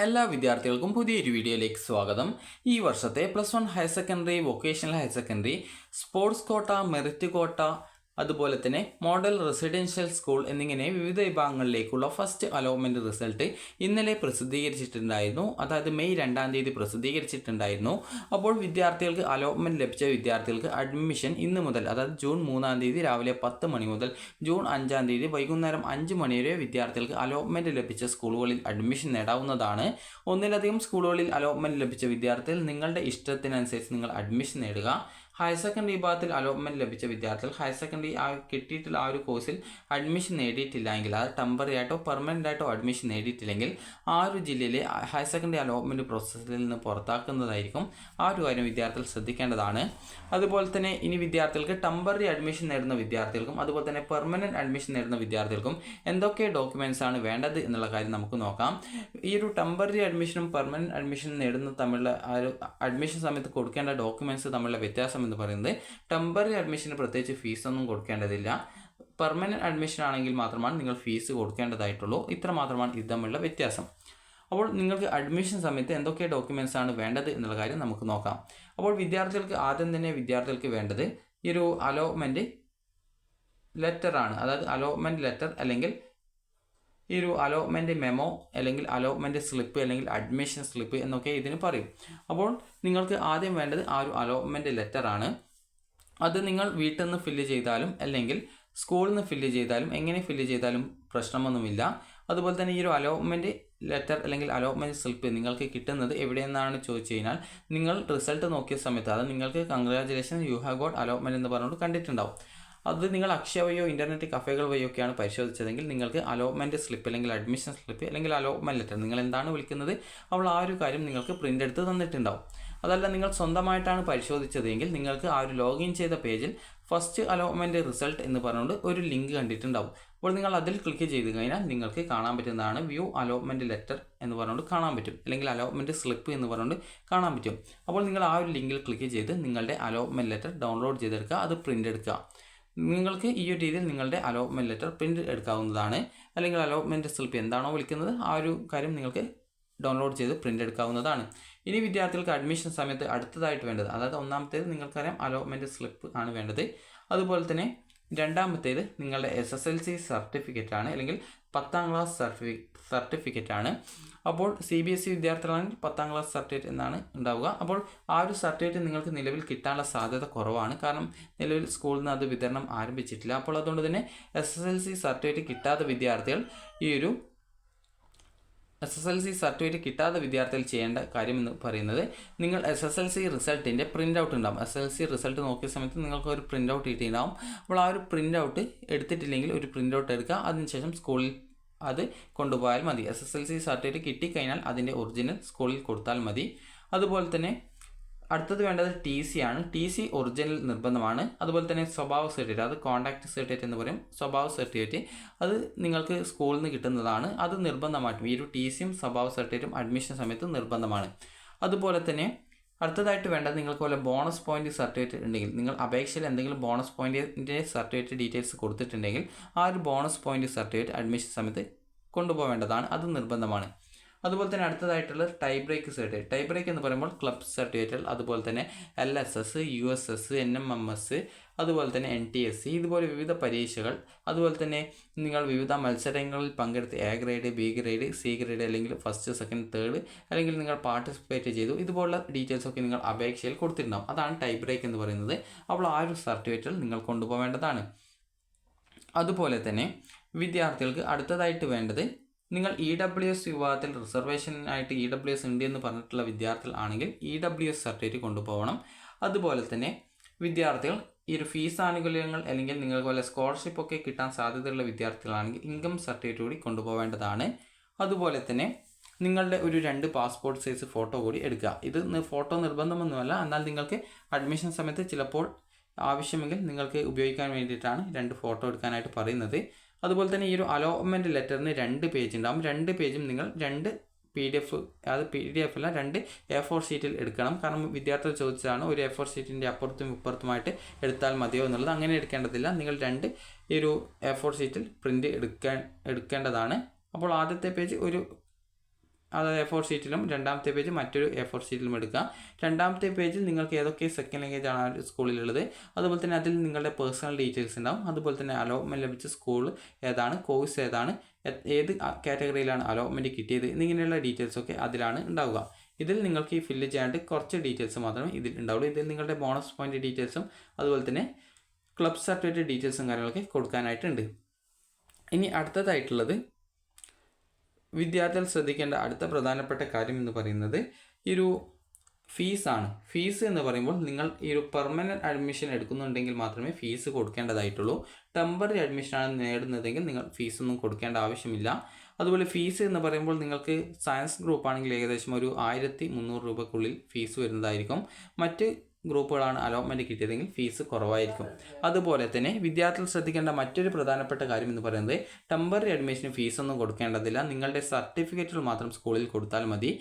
എല്ലാ വിദ്യാർത്ഥികൾക്കും പുതിയൊരു വീഡിയോയിലേക്ക് സ്വാഗതം. ഈ വർഷത്തെ +1 higher secondary, vocational higher secondary, sports quota, merit കോട്ട, അതുപോലെ തന്നെ മോഡൽ റെസിഡൻഷ്യൽ സ്കൂൾ എന്നിങ്ങനെ വിവിധ വിഭാഗങ്ങളിലേക്കുള്ള ഫസ്റ്റ് അലോട്ട്മെൻറ്റ് റിസൾട്ട് ഇന്നലെ പ്രസിദ്ധീകരിച്ചിട്ടുണ്ടായിരുന്നു. അതായത് മെയ് 2-ാം തീയതി പ്രസിദ്ധീകരിച്ചിട്ടുണ്ടായിരുന്നു. അപ്പോൾ വിദ്യാർത്ഥികൾക്ക് അലോട്ട്മെൻറ്റ് ലഭിച്ച വിദ്യാർത്ഥികൾക്ക് അഡ്മിഷൻ ഇന്ന് മുതൽ, അതായത് ജൂൺ 3-ാം തീയതി രാവിലെ 10 മണി മുതൽ ജൂൺ 5-ാം തീയതി വൈകുന്നേരം 5 മണി വരെ വിദ്യാർത്ഥികൾക്ക് അലോട്ട്മെൻറ്റ് ലഭിച്ച സ്കൂളുകളിൽ അഡ്മിഷൻ നേടാവുന്നതാണ്. ഒന്നിലധികം സ്കൂളുകളിൽ അലോട്ട്മെൻറ്റ് ലഭിച്ച വിദ്യാർത്ഥികൾ നിങ്ങളുടെ ഇഷ്ടത്തിനനുസരിച്ച് നിങ്ങൾ അഡ്മിഷൻ നേടുക. ഹയർ സെക്കൻഡറി വിഭാഗത്തിൽ അലോട്ട്മെൻറ്റ് ലഭിച്ച വിദ്യാർത്ഥികൾ ഹയർ സെക്കൻഡറി കിട്ടിയിട്ടുള്ള ആ ഒരു കോഴ്സിൽ അഡ്മിഷൻ നേടിയിട്ടില്ലെങ്കിൽ, അത് ടെമ്പററി ആയിട്ടോ പെർമനൻ്റ് ആയിട്ടോ അഡ്മിഷൻ നേടിയിട്ടില്ലെങ്കിൽ ആ ഒരു ജില്ലയിലെ ഹയർ സെക്കൻഡറി അലോട്ട്മെൻറ്റ് പ്രോസസ്സിൽ നിന്ന് പുറത്താക്കുന്നതായിരിക്കും. ആ ഒരു കാര്യം വിദ്യാർത്ഥികൾ ശ്രദ്ധിക്കേണ്ടതാണ്. അതുപോലെ തന്നെ ഇനി വിദ്യാർത്ഥികൾക്ക് ടെമ്പററി അഡ്മിഷൻ നേടുന്ന വിദ്യാർത്ഥികൾക്കും അതുപോലെ തന്നെ പെർമനൻറ്റ് അഡ്മിഷൻ നേടുന്ന വിദ്യാർത്ഥികൾക്കും എന്തൊക്കെ ഡോക്യുമെൻറ്റ്സ് ആണ് വേണ്ടത് എന്നുള്ള കാര്യം നമുക്ക് നോക്കാം. ഈ ഒരു ടെമ്പററി അഡ്മിഷനും പെർമനൻറ്റ് അഡ്മിഷനും നേടുന്ന തമ്മിലുള്ള ആ ഒരു അഡ്മിഷൻ സമയത്ത് കൊടുക്കേണ്ട ഡോക്യുമെൻറ്റ്സ് തമ്മിലുള്ള വ്യത്യാസം എന്ന് പറയുന്നത്, ടെമ്പററി അഡ്മിഷന് പ്രത്യേകിച്ച് ഫീസൊന്നും കൊടുക്കേണ്ടതില്ല. പെർമനൻറ്റ് അഡ്മിഷൻ ആണെങ്കിൽ മാത്രമാണ് നിങ്ങൾ ഫീസ് കൊടുക്കേണ്ടതായിട്ടുള്ളൂ. ഇത്ര മാത്രമാണ് ഇത് തമ്മിലുള്ള വ്യത്യാസം. അപ്പോൾ നിങ്ങൾക്ക് അഡ്മിഷൻ സമയത്ത് എന്തൊക്കെ ഡോക്യുമെൻറ്റ്സ് ആണ് വേണ്ടത് എന്നുള്ള കാര്യം നമുക്ക് നോക്കാം. അപ്പോൾ ആദ്യം തന്നെ വിദ്യാർത്ഥികൾക്ക് വേണ്ടത് ഈ ഒരു അലോട്ട്മെൻറ്റ് ലെറ്റർ ആണ്. അതായത് അലോട്ട്മെൻറ്റ് ലെറ്റർ അല്ലെങ്കിൽ ഈ ഒരു അലോട്ട്മെൻറ്റ് മെമോ അല്ലെങ്കിൽ അലോട്ട്മെൻറ്റ് സ്ലിപ്പ് അല്ലെങ്കിൽ അഡ്മിഷൻ സ്ലിപ്പ് എന്നൊക്കെ ഇതിന് പറയും. അപ്പോൾ നിങ്ങൾക്ക് ആദ്യം വേണ്ടത് ആ ഒരു അലോട്ട്മെൻറ്റ് ലെറ്റർ ആണ്. അത് നിങ്ങൾ വീട്ടിൽ നിന്ന് ഫില്ല് ചെയ്താലും അല്ലെങ്കിൽ സ്കൂളിൽ നിന്ന് ഫില്ല് ചെയ്താലും എങ്ങനെ ഫില്ല് ചെയ്താലും പ്രശ്നമൊന്നുമില്ല. അതുപോലെ തന്നെ ഈ ഒരു അലോട്ട്മെൻറ്റ് ലെറ്റർ അല്ലെങ്കിൽ അലോട്ട്മെൻറ്റ് സ്ലിപ്പ് നിങ്ങൾക്ക് കിട്ടുന്നത് എവിടെ നിന്നാണ് ചോദിച്ചു കഴിഞ്ഞാൽ, നിങ്ങൾ റിസൾട്ട് നോക്കിയ സമയത്ത് അത് നിങ്ങൾക്ക് congratulation you have got allotment എന്ന് പറഞ്ഞുകൊണ്ട് കണ്ടിട്ടുണ്ടാവും. അത് നിങ്ങൾ അക്ഷയ വഴിയോ ഇൻ്റർനെറ്റ് കഫേകൾ വഴിയോ ഒക്കെയാണ് പരിശോധിച്ചതെങ്കിൽ നിങ്ങൾക്ക് അലോട്ട്മെൻറ്റ് സ്ലിപ്പ് അല്ലെങ്കിൽ അഡ്മിഷൻ സ്ലിപ്പ് അല്ലെങ്കിൽ അലോട്ട്മെൻറ്റ് ലെറ്റർ, നിങ്ങൾ എന്താണ് വിളിക്കുന്നത്, അപ്പോൾ ആ ഒരു കാര്യം നിങ്ങൾക്ക് പ്രിൻ്റ് എടുത്ത് തന്നിട്ടുണ്ടാവും. അതല്ല നിങ്ങൾ സ്വന്തമായിട്ടാണ് പരിശോധിച്ചതെങ്കിൽ നിങ്ങൾക്ക് ആ ഒരു ലോഗിൻ ചെയ്ത പേജിൽ ഫസ്റ്റ് അലോട്ട്മെൻറ്റ് റിസൾട്ട് എന്ന് പറഞ്ഞുകൊണ്ട് ഒരു ലിങ്ക് കണ്ടിട്ടുണ്ടാവും. അപ്പോൾ നിങ്ങൾ അതിൽ ക്ലിക്ക് ചെയ്ത് കഴിഞ്ഞാൽ നിങ്ങൾക്ക് കാണാൻ പറ്റുന്നതാണ് വ്യൂ അലോട്ട്മെൻറ്റ് ലെറ്റർ എന്ന് പറഞ്ഞുകൊണ്ട് കാണാൻ പറ്റും, അല്ലെങ്കിൽ അലോട്ട്മെൻറ്റ് സ്ലിപ്പ് എന്ന് പറഞ്ഞുകൊണ്ട് കാണാൻ പറ്റും. അപ്പോൾ നിങ്ങൾ ആ ഒരു ലിങ്കിൽ ക്ലിക്ക് ചെയ്ത് നിങ്ങളുടെ അലോട്ട്മെൻറ്റ് ലെറ്റർ ഡൗൺലോഡ് ചെയ്തെടുക്കുക, അത് പ്രിൻ്റ് എടുക്കുക. നിങ്ങൾക്ക് ഈ ഒരു രീതിയിൽ നിങ്ങളുടെ അലോട്ട്മെൻറ്റ് ലെറ്റർ പ്രിൻ്റ് എടുക്കാവുന്നതാണ്. അല്ലെങ്കിൽ അലോട്ട്മെൻറ്റ് സ്ലിപ്പ് എന്താണോ വിളിക്കുന്നത് ആ ഒരു കാര്യം നിങ്ങൾക്ക് ഡൗൺലോഡ് ചെയ്ത് പ്രിൻ്റ് എടുക്കാവുന്നതാണ്. ഇനി വിദ്യാർത്ഥികൾക്ക് അഡ്മിഷൻ സമയത്ത് അടുത്തതായിട്ട് വേണ്ടത്, അതായത് ഒന്നാമത്തേത് നിങ്ങൾക്കറിയാം അലോട്ട്മെൻറ്റ് സ്ലിപ്പ് ആണ് വേണ്ടത്. അതുപോലെ തന്നെ രണ്ടാമത്തേത് നിങ്ങളുടെ SSLC സർട്ടിഫിക്കറ്റ് ആണ്, അല്ലെങ്കിൽ 10ാം ക്ലാസ് സർട്ടിഫിക്കറ്റ് ആണ്. അപ്പോൾ CBSE വിദ്യാർത്ഥികളാണെങ്കിൽ 10ാം ക്ലാസ് സർട്ടിഫിക്കറ്റ് എന്നാണ് ഉണ്ടാവുക. അപ്പോൾ ആ ഒരു സർട്ടിഫിക്കറ്റ് നിങ്ങൾക്ക് നിലവിൽ കിട്ടാനുള്ള സാധ്യത കുറവാണ്. കാരണം നിലവിൽ സ്കൂളിൽ നിന്ന് അത് വിതരണം ആരംഭിച്ചിട്ടില്ല. അപ്പോൾ അതുകൊണ്ട് തന്നെ SSLC സർട്ടിഫിക്കറ്റ് കിട്ടാത്ത വിദ്യാർത്ഥികൾ ചെയ്യേണ്ട കാര്യം എന്ന് പറയുന്നത്, നിങ്ങൾ SSLC റിസൾട്ടിൻ്റെ പ്രിൻ്റ് ഔട്ട് ഉണ്ടാകും. SSLC റിസൾട്ട് നോക്കിയ സമയത്ത് നിങ്ങൾക്ക് ഒരു പ്രിൻ്റ് ഔട്ട് കിട്ടിയിട്ടുണ്ടാകും. അപ്പോൾ ആ ഒരു പ്രിൻ്റ് ഔട്ട് എടുത്തിട്ടില്ലെങ്കിൽ ഒരു പ്രിൻ്റ് ഔട്ട് എടുക്കുക, അതിനുശേഷം സ്കൂളിൽ അത് കൊണ്ടുപോയാൽ മതി. SSLC സർട്ടിഫിക്കറ്റ് കിട്ടിക്കഴിഞ്ഞാൽ അതിൻ്റെ ഒറിജിനൽ സ്കൂളിൽ കൊടുത്താൽ മതി. അതുപോലെ തന്നെ അടുത്തത് വേണ്ടത് TC ആണ്. TC ഒറിജിനൽ നിർബന്ധമാണ്. അതുപോലെ തന്നെ സ്വഭാവ സർട്ടിഫിക്കറ്റ്, അത് കോൺടാക്റ്റ് സർട്ടിഫിക്കറ്റ് എന്ന് പറയും. സ്വഭാവ സർട്ടിഫിക്കറ്റ് അത് നിങ്ങൾക്ക് സ്കൂളിൽ നിന്ന് കിട്ടുന്നതാണ്, അത് നിർബന്ധമായിട്ടും ഈ ഒരു TCയും സ്വഭാവ സർട്ടിഫിക്കറ്റും അഡ്മിഷൻ സമയത്ത് നിർബന്ധമാണ്. അതുപോലെ തന്നെ അടുത്തതായിട്ട് വേണ്ടത് നിങ്ങൾക്ക് പോലെ ബോണസ് പോയിൻ്റ് സർട്ടിഫിക്കറ്റ് ഉണ്ടെങ്കിൽ, നിങ്ങൾ അപേക്ഷയിൽ എന്തെങ്കിലും ബോണസ് പോയിൻറ്റിൻ്റെ സർട്ടിഫിക്കറ്റ് ഡീറ്റെയിൽസ് കൊടുത്തിട്ടുണ്ടെങ്കിൽ ആ ഒരു ബോണസ് പോയിൻ്റ് സർട്ടിഫിക്കറ്റ് അഡ്മിഷൻ സമയത്ത് കൊണ്ടുപോകേണ്ടതാണ്, അത് നിർബന്ധമാണ്. അതുപോലെ തന്നെ അടുത്തതായിട്ടുള്ള tie break certificate. Tie break എന്ന് പറയുമ്പോൾ ക്ലബ് സർട്ടിഫിക്കറ്റുകൾ, അതുപോലെ തന്നെ LSS, USS, NMMS, അതുപോലെ തന്നെ NTSC, ഇതുപോലെ വിവിധ പരീക്ഷകൾ, അതുപോലെ തന്നെ നിങ്ങൾ വിവിധ മത്സരങ്ങളിൽ പങ്കെടുത്ത് A grade, B grade, C grade, അല്ലെങ്കിൽ ഫസ്റ്റ്, സെക്കൻഡ്, തേർഡ്, അല്ലെങ്കിൽ നിങ്ങൾ പാർട്ടിസിപ്പേറ്റ് ചെയ്തു, ഇതുപോലുള്ള ഡീറ്റെയിൽസ് ഒക്കെ നിങ്ങൾ അപേക്ഷയിൽ കൊടുത്തിട്ടുണ്ടാവും. അതാണ് ടൈ ബ്രേക്ക് എന്ന് പറയുന്നത്. അപ്പോൾ ആ ഒരു സർട്ടിഫിക്കറ്റുകൾ നിങ്ങൾ കൊണ്ടുപോകേണ്ടതാണ്. അതുപോലെ തന്നെ വിദ്യാർത്ഥികൾക്ക് അടുത്തതായിട്ട് വേണ്ടത്, നിങ്ങൾ EWS വിഭാഗത്തിൽ റിസർവേഷനായിട്ട് EWS ഉണ്ട് എന്ന് പറഞ്ഞിട്ടുള്ള വിദ്യാർത്ഥികൾ ആണെങ്കിൽ EWS സർട്ടിഫിക്കറ്റ് കൊണ്ടുപോകണം. അതുപോലെ തന്നെ വിദ്യാർത്ഥികൾ ഈ ഒരു ഫീസ് ആനുകൂല്യങ്ങൾ അല്ലെങ്കിൽ നിങ്ങൾക്ക് പോലെ സ്കോളർഷിപ്പ് ഒക്കെ കിട്ടാൻ സാധ്യതയുള്ള വിദ്യാർത്ഥികളാണെങ്കിൽ ഇൻകം സർട്ടിഫിക്കറ്റ് കൂടി കൊണ്ടുപോകേണ്ടതാണ്. അതുപോലെ തന്നെ നിങ്ങളുടെ ഒരു 2 പാസ്പോർട്ട് സൈസ് ഫോട്ടോ കൂടി എടുക്കുക. ഇത് ഫോട്ടോ നിർബന്ധമൊന്നുമല്ല, എന്നാൽ നിങ്ങൾക്ക് അഡ്മിഷൻ സമയത്ത് ചിലപ്പോൾ ആവശ്യമെങ്കിൽ നിങ്ങൾക്ക് ഉപയോഗിക്കാൻ വേണ്ടിയിട്ടാണ് 2 ഫോട്ടോ എടുക്കാനായിട്ട് പറയുന്നത്. അതുപോലെ തന്നെ ഈ ഒരു അലോട്ട്മെൻറ്റ് ലെറ്ററിന് 2 പേജ് ഉണ്ടാകും. 2 പേജും നിങ്ങൾ 2 PDF, അത് PDF അല്ല 2 A4 ഷീറ്റിൽ എടുക്കണം. കാരണം വിദ്യാർത്ഥികൾ ചോദിച്ചതാണ് ഒരു A4 ഷീറ്റിൻ്റെ അപ്പുറത്തും ഇപ്പുറത്തുമായിട്ട് എടുത്താൽ മതിയോ എന്നുള്ളത്. അങ്ങനെ എടുക്കേണ്ടതില്ല, നിങ്ങൾ 2 ഈ ഒരു A4 ഷീറ്റിൽ പ്രിൻ്റ് എടുക്കേണ്ടതാണ്. അപ്പോൾ ആദ്യത്തെ പേജ് ഒരു അതായത് A4 ഷീറ്റിലും രണ്ടാമത്തെ പേജ് മറ്റൊരു A4 ഷീറ്റിലും എടുക്കുക. രണ്ടാമത്തെ പേജിൽ നിങ്ങൾക്ക് ഏതൊക്കെ സെക്കൻഡ് ലാംഗ്വേജ് ആണ് സ്കൂളിലുള്ളത്, അതുപോലെ തന്നെ അതിൽ നിങ്ങളുടെ പേഴ്സണൽ ഡീറ്റെയിൽസ് ഉണ്ടാവും. അതുപോലെ തന്നെ അലോട്ട്മെൻറ്റ് ലഭിച്ച സ്കൂൾ ഏതാണ്, കോഴ്സ് ഏതാണ്, ഏത് കാറ്റഗറിയിലാണ് അലോട്ട്മെൻറ്റ് കിട്ടിയത് എന്നിങ്ങനെയുള്ള ഡീറ്റെയിൽസൊക്കെ അതിലാണ് ഉണ്ടാവുക. ഇതിൽ നിങ്ങൾക്ക് ഈ ഫില്ല് ചെയ്യാണ്ട് കുറച്ച് ഡീറ്റെയിൽസ് മാത്രമേ ഇതിൽ ഉണ്ടാവുള്ളൂ. ഇതിൽ നിങ്ങളുടെ ബോണസ് പോയിന്റ് ഡീറ്റെയിൽസും അതുപോലെ തന്നെ ക്ലബ് സർട്ടിഫിക്കറ്റ് ഡീറ്റെയിൽസും കാര്യങ്ങളൊക്കെ കൊടുക്കാനായിട്ടുണ്ട്. ഇനി അടുത്തതായിട്ടുള്ളത് വിദ്യാർത്ഥികൾ ശ്രദ്ധിക്കേണ്ട അടുത്ത പ്രധാനപ്പെട്ട കാര്യം എന്ന് പറയുന്നത് ഈ ഒരു ഫീസാണ്. ഫീസ് എന്ന് പറയുമ്പോൾ നിങ്ങൾ ഈ ഒരു പെർമനൻറ്റ് അഡ്മിഷൻ എടുക്കുന്നുണ്ടെങ്കിൽ മാത്രമേ ഫീസ് കൊടുക്കേണ്ടതായിട്ടുള്ളൂ. ടെമ്പററി അഡ്മിഷനാണ് നേടുന്നതെങ്കിൽ നിങ്ങൾ ഫീസൊന്നും കൊടുക്കേണ്ട ആവശ്യമില്ല. അതുപോലെ ഫീസ് എന്ന് പറയുമ്പോൾ നിങ്ങൾക്ക് സയൻസ് ഗ്രൂപ്പ് ആണെങ്കിൽ ഏകദേശം ഒരു 1300 രൂപക്കുള്ളിൽ ഫീസ് വരുന്നതായിരിക്കും. മറ്റ് ഗ്രൂപ്പുകളാണ് അലോട്ട്മെൻറ്റ് കിട്ടിയതെങ്കിൽ ഫീസ് കുറവായിരിക്കും. അതുപോലെ തന്നെ വിദ്യാർത്ഥികൾ ശ്രദ്ധിക്കേണ്ട മറ്റൊരു പ്രധാനപ്പെട്ട കാര്യം എന്ന് പറയുന്നത് ടെമ്പററി അഡ്മിഷന് ഫീസൊന്നും കൊടുക്കേണ്ടതില്ല. നിങ്ങളുടെ സർട്ടിഫിക്കറ്റുകൾ മാത്രം സ്കൂളിൽ കൊടുത്താൽ മതി.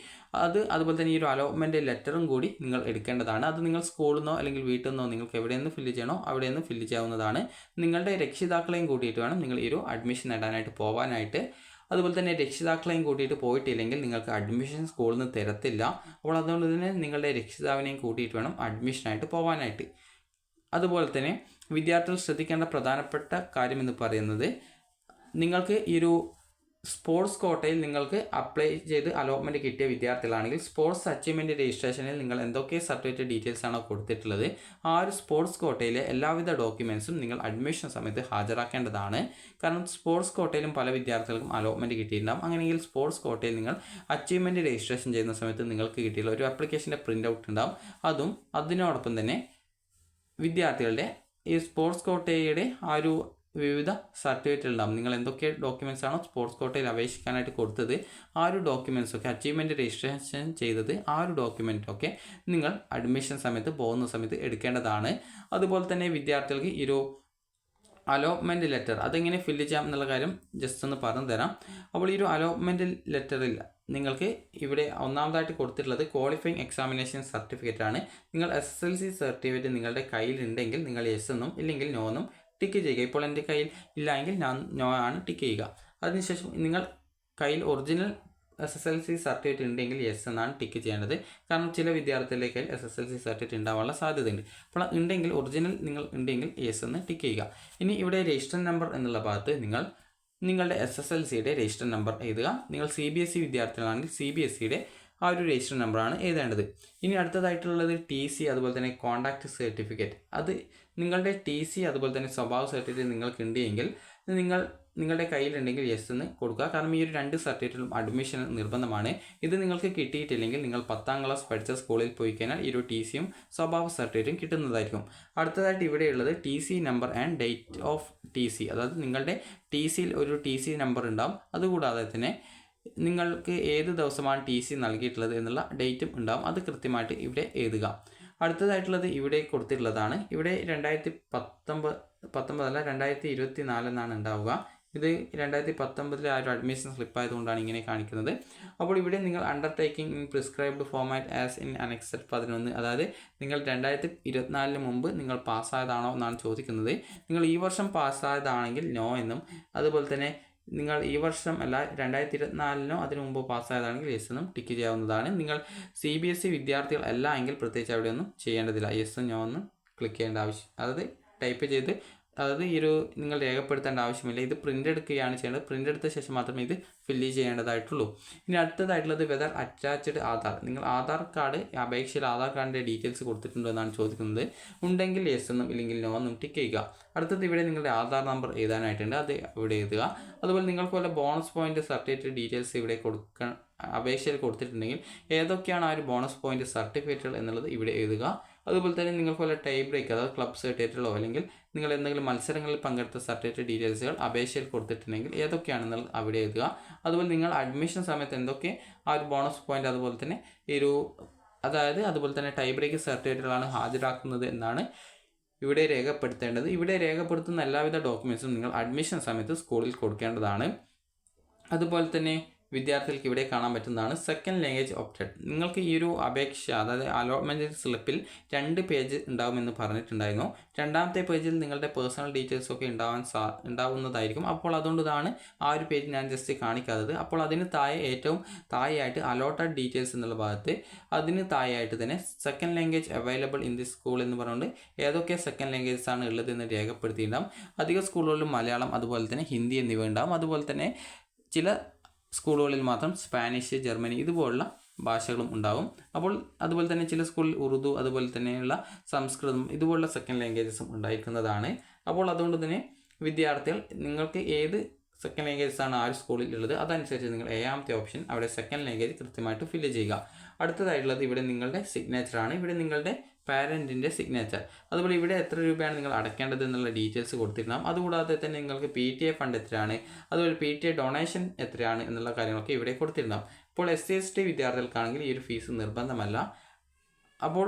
അതുപോലെ തന്നെ ഈ ഒരു അലോട്ട്മെൻറ്റ് ലെറ്ററും കൂടി നിങ്ങൾ എടുക്കേണ്ടതാണ്. അത് നിങ്ങൾ സ്കൂളിൽ നിന്നോ അല്ലെങ്കിൽ വീട്ടിൽ നിന്നോ നിങ്ങൾക്ക് എവിടെ നിന്ന് ഫില്ല് ചെയ്യണോ അവിടെ നിന്ന് ഫില്ല് ചെയ്യാവുന്നതാണ്. നിങ്ങളുടെ രക്ഷിതാക്കളെയും കൂട്ടിയിട്ട് വേണം നിങ്ങൾ ഈ ഒരു അഡ്മിഷൻ നേടാനായിട്ട് പോകാനായിട്ട്. അതുപോലെ തന്നെ രക്ഷിതാക്കളെയും കൂട്ടിയിട്ട് പോയിട്ടില്ലെങ്കിൽ നിങ്ങൾക്ക് അഡ്മിഷൻ സ്കൂളിൽ നിന്ന് തരത്തില്ല. അപ്പോൾ അതുകൊണ്ട് തന്നെ നിങ്ങളുടെ രക്ഷിതാവിനെയും കൂട്ടിയിട്ട് വേണം അഡ്മിഷനായിട്ട് പോകാനായിട്ട്. അതുപോലെ തന്നെ വിദ്യാർത്ഥികൾ ശ്രദ്ധിക്കേണ്ട പ്രധാനപ്പെട്ട കാര്യം എന്ന് പറയുന്നത് നിങ്ങൾക്ക് ഈ ഒരു സ്പോർട്സ് കോട്ടയിൽ നിങ്ങൾക്ക് അപ്ലൈ ചെയ്ത് അലോട്ട്മെൻറ്റ് കിട്ടിയ വിദ്യാർത്ഥികളാണെങ്കിൽ സ്പോർട്സ് അച്ചീവ്മെൻറ്റ് രജിസ്ട്രേഷനിൽ നിങ്ങൾ എന്തൊക്കെ സർട്ടിഫിക്കറ്റ് ഡീറ്റെയിൽസ് ആണോ കൊടുത്തിട്ടുള്ളത് ആ ഒരു സ്പോർട്സ് കോട്ടയിലെ എല്ലാവിധ ഡോക്യുമെൻസും നിങ്ങൾ അഡ്മിഷൻ സമയത്ത് ഹാജരാക്കേണ്ടതാണ്. കാരണം സ്പോർട്സ് കോട്ടയിലും പല വിദ്യാർത്ഥികൾക്കും അലോട്ട്മെൻറ്റ് കിട്ടിയിട്ടുണ്ടാകും. അങ്ങനെയെങ്കിൽ സ്പോർട്സ് കോട്ടയിൽ നിങ്ങൾ അച്ചീവ്മെൻറ്റ് രജിസ്ട്രേഷൻ ചെയ്യുന്ന സമയത്ത് നിങ്ങൾക്ക് കിട്ടിയുള്ള ഒരു ആപ്ലിക്കേഷൻ്റെ പ്രിൻ്റ് ഔട്ട് ഉണ്ടാകും. അതും അതിനോടൊപ്പം തന്നെ വിദ്യാർത്ഥികളുടെ ഈ സ്പോർട്സ് കോട്ടയുടെ ആ ഒരു വിവിധ സർട്ടിഫിക്കറ്റ് ഉണ്ടാകും. നിങ്ങൾ എന്തൊക്കെ ഡോക്യുമെൻറ്റ്സ് ആണോ സ്പോർട്സ് കോട്ടയിൽ അപേക്ഷിക്കാനായിട്ട് കൊടുത്തത് ആ ഒരു ഡോക്യുമെൻറ്റ്സൊക്കെ അച്ചീവ്മെൻറ്റ് രജിസ്ട്രേഷൻ ചെയ്തത് ആ ഒരു ഡോക്യുമെൻറ്റൊക്കെ നിങ്ങൾ അഡ്മിഷൻ സമയത്ത് പോകുന്ന സമയത്ത് എടുക്കേണ്ടതാണ്. അതുപോലെ തന്നെ വിദ്യാർത്ഥികൾക്ക് ഈ ഒരു അലോട്ട്മെൻറ്റ് ലെറ്റർ അതെങ്ങനെ ഫില്ല് ചെയ്യാം എന്നുള്ള കാര്യം ജസ്റ്റ് ഒന്ന് പറഞ്ഞു തരാം. അപ്പോൾ ഈ ഒരു അലോട്ട്മെൻറ്റ് ലെറ്ററിൽ നിങ്ങൾക്ക് ഇവിടെ ഒന്നാമതായിട്ട് കൊടുത്തിട്ടുള്ളത് ക്വാളിഫയിങ് എക്സാമിനേഷൻ സർട്ടിഫിക്കറ്റ് ആണ്. നിങ്ങൾ SSLC സർട്ടിഫിക്കറ്റ് നിങ്ങളുടെ കയ്യിലുണ്ടെങ്കിൽ നിങ്ങൾ യെസ് എന്നും ഇല്ലെങ്കിൽ നോ എന്നും ടിക്ക് ചെയ്യുക. ഇപ്പോൾ എൻ്റെ കയ്യിൽ ഇല്ല എങ്കിൽ ഞാൻ നോ ആണ് ടിക്ക് ചെയ്യുക. അതിനുശേഷം നിങ്ങൾ കയ്യിൽ ഒറിജിനൽ SSLC സർട്ടിഫിക്കറ്റ് ഉണ്ടെങ്കിൽ യെസ് എന്നാണ് ടിക്ക് ചെയ്യേണ്ടത്. കാരണം ചില വിദ്യാർത്ഥികളുടെ കയ്യിൽ SSLC സർട്ടിഫിക്കറ്റ് ഉണ്ടാവാനുള്ള സാധ്യതയുണ്ട്. അപ്പോൾ ഉണ്ടെങ്കിൽ ഒറിജിനൽ നിങ്ങൾ ഉണ്ടെങ്കിൽ യെസ് എന്ന് ടിക്ക് ചെയ്യുക. ഇനി ഇവിടെ രജിസ്റ്റർ നമ്പർ എന്നുള്ള ഭാഗത്ത് നിങ്ങൾ നിങ്ങളുടെ SSLCയുടെ രജിസ്റ്റർ നമ്പർ എഴുതുക. നിങ്ങൾ CBSE വിദ്യാർത്ഥികളാണെങ്കിൽ CBSEയുടെ ആ ഒരു രജിസ്റ്റർ നമ്പറാണ് എഴുതേണ്ടത്. ഇനി അടുത്തതായിട്ടുള്ളത് TC അതുപോലെ തന്നെ കോൺടാക്റ്റ് സർട്ടിഫിക്കറ്റ്. അത് നിങ്ങളുടെ TC അതുപോലെ തന്നെ സ്വഭാവ സർട്ടിഫിക്കറ്റ് നിങ്ങൾക്ക് ഉണ്ടെങ്കിൽ നിങ്ങളുടെ കയ്യിലുണ്ടെങ്കിൽ യെസ് എന്ന് കൊടുക്കുക. കാരണം ഈ ഒരു 2 സർട്ടിഫിക്കറ്റിലും അഡ്മിഷൻ നിർബന്ധമാണ്. ഇത് നിങ്ങൾക്ക് കിട്ടിയിട്ടില്ലെങ്കിൽ നിങ്ങൾ 10ാം ക്ലാസ് പഠിച്ച സ്കൂളിൽ പോയി കഴിഞ്ഞാൽ ഈ ഒരു TCയും സ്വഭാവ സർട്ടിഫിക്കറ്റും കിട്ടുന്നതായിരിക്കും. അടുത്തതായിട്ട് ഇവിടെയുള്ളത് TC number and date of TC. അതായത് നിങ്ങളുടെ TCയിൽ ഒരു TC നമ്പർ ഉണ്ടാവും. അതുകൂടാതെ തന്നെ നിങ്ങൾക്ക് ഏത് ദിവസമാണ് TC നൽകിയിട്ടുള്ളത് എന്നുള്ള ഡേറ്റും ഉണ്ടാവും. അത് കൃത്യമായിട്ട് ഇവിടെ എഴുതുക. അടുത്തതായിട്ടുള്ളത് ഇവിടെ കൊടുത്തിട്ടുള്ളതാണ്. ഇവിടെ 2019 അല്ല 2024 എന്നാണ് ഉണ്ടാവുക. ഇത് 2019 ആ ഒരു അഡ്മിഷൻ സ്ലിപ്പ് ആയതുകൊണ്ടാണ് ഇങ്ങനെ കാണിക്കുന്നത്. അപ്പോൾ ഇവിടെ നിങ്ങൾ undertaking in prescribed format as in annexure 11, അതായത് നിങ്ങൾ 2024 മുമ്പ് നിങ്ങൾ പാസ്സായതാണോ എന്നാണ് ചോദിക്കുന്നത്. നിങ്ങൾ ഈ വർഷം പാസ്സായതാണെങ്കിൽ നോ എന്നും, അതുപോലെ തന്നെ നിങ്ങൾ ഈ വർഷം അല്ല 2024 അതിനു മുമ്പ് പാസ്സായതാണെങ്കിൽ യെസ് എന്നും ടിക്ക് ചെയ്യാവുന്നതാണ്. നിങ്ങൾ CBSE വിദ്യാർത്ഥികൾ അല്ല എങ്കിൽ പ്രത്യേകിച്ച് അവിടെയൊന്നും ചെയ്യേണ്ടതില്ല. യെസ് നോ എന്ന് ക്ലിക്ക് ചെയ്യേണ്ട ആവശ്യം, അതായത് ടൈപ്പ് ചെയ്ത് അതായത് ഈ ഒരു നിങ്ങൾ രേഖപ്പെടുത്തേണ്ട ആവശ്യമില്ല. ഇത് പ്രിൻ്റ് എടുക്കുകയാണ് ചെയ്യേണ്ടത്. പ്രിൻ്റ് എടുത്ത ശേഷം മാത്രമേ ഇത് ഫില്ല് ചെയ്യേണ്ടതായിട്ടുള്ളൂ. ഇനി അടുത്തതായിട്ടുള്ളത് വെദർ അറ്റാച്ച്ഡ് ആധാർ. നിങ്ങൾ ആധാർ കാർഡ് അപേക്ഷയിൽ ആധാർ കാർഡിൻ്റെ ഡീറ്റെയിൽസ് കൊടുത്തിട്ടുണ്ടോ എന്നാണ് ചോദിക്കുന്നത്. ഉണ്ടെങ്കിൽ യെസ് എന്നും ഇല്ലെങ്കിൽ നോ എന്നും ടിക്ക് ചെയ്യുക. അടുത്തത് ഇവിടെ നിങ്ങളുടെ ആധാർ നമ്പർ എഴുതാനായിട്ടുണ്ട്. അത് ഇവിടെ എഴുതുക. അതുപോലെ നിങ്ങൾക്ക് വല്ല ബോണസ് പോയിന്റ് സർട്ടിഫിക്കറ്റ് ഡീറ്റെയിൽസ് ഇവിടെ അപേക്ഷയിൽ കൊടുത്തിട്ടുണ്ടെങ്കിൽ ഏതൊക്കെയാണ് ആ ഒരു ബോണസ് പോയിന്റ് സർട്ടിഫിക്കറ്റുകൾ എന്നുള്ളത് ഇവിടെ എഴുതുക. അതുപോലെ തന്നെ നിങ്ങൾക്ക് വല്ല ടൈ ബ്രേക്ക് അതായത് ക്ലബ് സർട്ടിഫിക്കറ്റുകളോ അല്ലെങ്കിൽ നിങ്ങൾ എന്തെങ്കിലും മത്സരങ്ങളിൽ പങ്കെടുത്ത സർട്ടിഫിക്കറ്റ് ഡീറ്റെയിൽസുകൾ അപേക്ഷയിൽ കൊടുത്തിട്ടുണ്ടെങ്കിൽ ഏതൊക്കെയാണെന്നുള്ളത് അവിടെ എഴുതുക. അതുപോലെ നിങ്ങൾ അഡ്മിഷൻ സമയത്ത് എന്തൊക്കെ ആ ഒരു ബോണസ് പോയിന്റ് അതുപോലെ തന്നെ അതുപോലെ തന്നെ ടൈ ബ്രേക്ക് സർട്ടിഫിക്കറ്റുകളാണ് ഹാജരാക്കുന്നത് എന്നാണ് ഇവിടെ രേഖപ്പെടുത്തേണ്ടത്. ഇവിടെ രേഖപ്പെടുത്തുന്ന എല്ലാവിധ ഡോക്യുമെൻറ്റ്സും നിങ്ങൾ അഡ്മിഷൻ സമയത്ത് സ്കൂളിൽ കൊടുക്കേണ്ടതാണ്. അതുപോലെ തന്നെ വിദ്യാർത്ഥികൾക്ക് ഇവിടെ കാണാൻ പറ്റുന്നതാണ് സെക്കൻഡ് ലാംഗ്വേജ് ഓപ്റ്റഡ്. നിങ്ങൾക്ക് ഈ ഒരു അപേക്ഷ അതായത് അലോട്ട്മെൻറ്റ് സ്ലിപ്പിൽ 2 പേജ് ഉണ്ടാവുമെന്ന് പറഞ്ഞിട്ടുണ്ടായിരുന്നു. രണ്ടാമത്തെ പേജിൽ നിങ്ങളുടെ പേഴ്സണൽ ഡീറ്റെയിൽസ് ഒക്കെ ഉണ്ടാവുന്നതായിരിക്കും. അപ്പോൾ അതുകൊണ്ടാണ് ആ ഒരു പേജ് ഞാൻ ജസ്റ്റ് കാണിക്കാത്തത്. അപ്പോൾ അതിന് ഏറ്റവും താഴെയായിട്ട് അലോട്ടഡ് ഡീറ്റെയിൽസ് എന്നുള്ള ഭാഗത്ത് അതിന് താഴെയായിട്ട് തന്നെ second language available in the school എന്ന് പറഞ്ഞുകൊണ്ട് ഏതൊക്കെ സെക്കൻഡ് ലാംഗ്വേജസ് ആണ് ഉള്ളത് എന്ന് രേഖപ്പെടുത്തിയിട്ടുണ്ടാകും. അധിക സ്കൂളുകളിലും മലയാളം അതുപോലെ തന്നെ ഹിന്ദി എന്നിവ ഉണ്ടാകും. അതുപോലെ തന്നെ ചില സ്കൂളുകളിൽ മാത്രം സ്പാനിഷ്, ജർമ്മനി ഇതുപോലുള്ള ഭാഷകളും ഉണ്ടാകും. അപ്പോൾ അതുപോലെ തന്നെ ചില സ്കൂളിൽ ഉറുദു അതുപോലെ തന്നെയുള്ള സംസ്കൃതം ഇതുപോലുള്ള സെക്കൻഡ് ലാംഗ്വേജസും ഉണ്ടായിരിക്കുന്നതാണ്. അപ്പോൾ അതുകൊണ്ട് തന്നെ വിദ്യാർത്ഥികൾ നിങ്ങൾക്ക് ഏത് സെക്കൻഡ് ലാംഗ്വേജസ് ആണ് ആ ഒരു സ്കൂളിൽ ഉള്ളത് അതനുസരിച്ച് നിങ്ങൾ ഏഴാമത്തെ ഓപ്ഷൻ അവിടെ സെക്കൻഡ് ലാംഗ്വേജ് കൃത്യമായിട്ട് ഫില്ല് ചെയ്യുക. അടുത്തതായിട്ടുള്ളത് ഇവിടെ നിങ്ങളുടെ സിഗ്നേച്ചറാണ്. ഇവിടെ നിങ്ങളുടെ പാരൻറ്റിൻ്റെ സിഗ്നേച്ചർ, അതുപോലെ ഇവിടെ എത്ര രൂപയാണ് നിങ്ങൾ അടയ്ക്കേണ്ടത് എന്നുള്ള ഡീറ്റെയിൽസ് കൊടുത്തിട്ടുണ്ടാകും. അതുകൂടാതെ തന്നെ നിങ്ങൾക്ക് PTA ഫണ്ട് എത്രയാണ്, അതുപോലെ PTA ഡൊണേഷൻ എത്രയാണ് എന്നുള്ള കാര്യങ്ങളൊക്കെ ഇവിടെ കൊടുത്തിട്ടുണ്ടാകും. ഇപ്പോൾ SC/ST വിദ്യാർത്ഥികൾക്കാണെങ്കിൽ ഈ ഒരു ഫീസ് നിർബന്ധമല്ല. അപ്പോൾ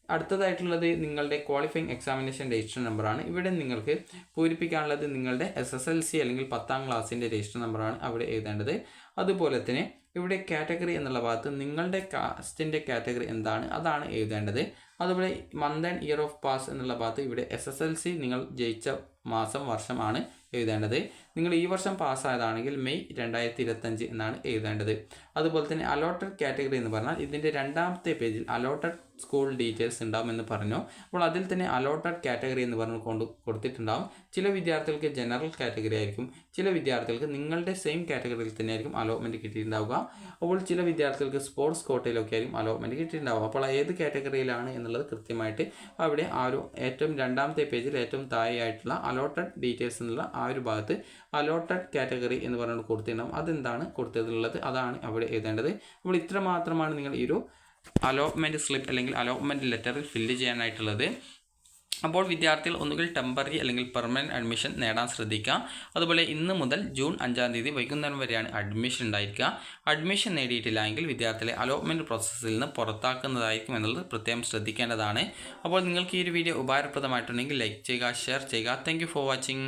അടുത്തതായിട്ടുള്ളത് നിങ്ങളുടെ ക്വാളിഫയിങ് എക്സാമിനേഷൻ രജിസ്റ്റർ നമ്പറാണ്. ഇവിടെ നിങ്ങൾക്ക് പൂരിപ്പിക്കാനുള്ളത് നിങ്ങളുടെ SSLC അല്ലെങ്കിൽ 10ാം ക്ലാസ്സിൻ്റെ രജിസ്റ്റർ നമ്പറാണ് അവിടെ എഴുതേണ്ടത്. അതുപോലെ തന്നെ ഇവിടെ കാറ്റഗറി എന്നുള്ള ഭാഗത്ത് നിങ്ങളുടെ കാസ്റ്റിൻ്റെ കാറ്റഗറി എന്താണ് അതാണ് എഴുതേണ്ടത്. അതുപോലെ month and year of pass എന്നുള്ള ഭാഗത്ത് ഇവിടെ SSLC നിങ്ങൾ ജയിച്ച മാസം വർഷമാണ് എഴുതേണ്ടത്. നിങ്ങൾ ഈ വർഷം പാസ്സായതാണെങ്കിൽ മെയ് 2025 എന്നാണ് എഴുതേണ്ടത്. അതുപോലെ തന്നെ അലോട്ടഡ് കാറ്റഗറി എന്ന് പറഞ്ഞാൽ ഇതിൻ്റെ രണ്ടാമത്തെ പേജിൽ അലോട്ടഡ് സ്കൂൾ ഡീറ്റെയിൽസ് ഉണ്ടാകുമെന്ന് പറഞ്ഞു. അപ്പോൾ അതിൽ തന്നെ അലോട്ടഡ് കാറ്റഗറി എന്ന് പറഞ്ഞു കൊടുത്തിട്ടുണ്ടാകും. ചില വിദ്യാർത്ഥികൾക്ക് ജനറൽ കാറ്റഗറി ആയിരിക്കും, ചില വിദ്യാർത്ഥികൾക്ക് നിങ്ങളുടെ സെയിം കാറ്റഗറിയിൽ തന്നെ ആയിരിക്കും അലോട്ട്മെൻറ്റ് കിട്ടിയിട്ടുണ്ടാവുക. അപ്പോൾ ചില വിദ്യാർത്ഥികൾക്ക് സ്പോർട്സ് കോട്ടയിലൊക്കെ ആയിരിക്കും അലോട്ട്മെൻറ്റ് കിട്ടിയിട്ടുണ്ടാവുക. അപ്പോൾ ഏത് കാറ്റഗറിയിലാണ് എന്നുള്ളത് കൃത്യമായിട്ട് അവിടെ ആ ഒരു ഏറ്റവും രണ്ടാമത്തെ പേജിൽ ഏറ്റവും താഴെയായിട്ടുള്ള അലോട്ടഡ് ഡീറ്റെയിൽസ് എന്നുള്ള ആ ഒരു ഭാഗത്ത് അലോട്ടഡ് കാറ്റഗറി എന്ന് പറഞ്ഞുകൊണ്ട് കൊടുത്തിട്ടുണ്ടാകും. അതെന്താണ് കൊടുത്തിട്ടുള്ളത് അതാണ് അവിടെ എഴുതേണ്ടത്. അപ്പോൾ ഇത്ര മാത്രമാണ് നിങ്ങൾ ഈ ഒരു അലോട്ട്മെൻറ്റ് സ്ലിപ്പ് അല്ലെങ്കിൽ അലോട്ട്മെൻറ്റ് ലെറ്ററിൽ ഫില്ല് ചെയ്യാനായിട്ടുള്ളത്. അപ്പോൾ വിദ്യാർത്ഥികൾ ഒന്നുകിൽ ടെമ്പററി അല്ലെങ്കിൽ പെർമനൻറ്റ് അഡ്മിഷൻ നേടാൻ ശ്രദ്ധിക്കുക. അതുപോലെ ഇന്ന് മുതൽ ജൂൺ 5-ാം തീയതി വൈകുന്നേരം വരെയാണ് അഡ്മിഷൻ ഉണ്ടായിരിക്കുക. അഡ്മിഷൻ നേടിയിട്ടില്ല എങ്കിൽ വിദ്യാർത്ഥികളെ അലോട്ട്മെൻറ്റ് പ്രോസസ്സിൽ നിന്ന് പുറത്താക്കുന്നതായിരിക്കും എന്നുള്ളത് പ്രത്യേകം ശ്രദ്ധിക്കേണ്ടതാണ്. അപ്പോൾ നിങ്ങൾക്ക് ഈ ഒരു വീഡിയോ ഉപകാരപ്രദമായിട്ടുണ്ടെങ്കിൽ ലൈക്ക് ചെയ്യുക, ഷെയർ ചെയ്യുക. Thank you for watching.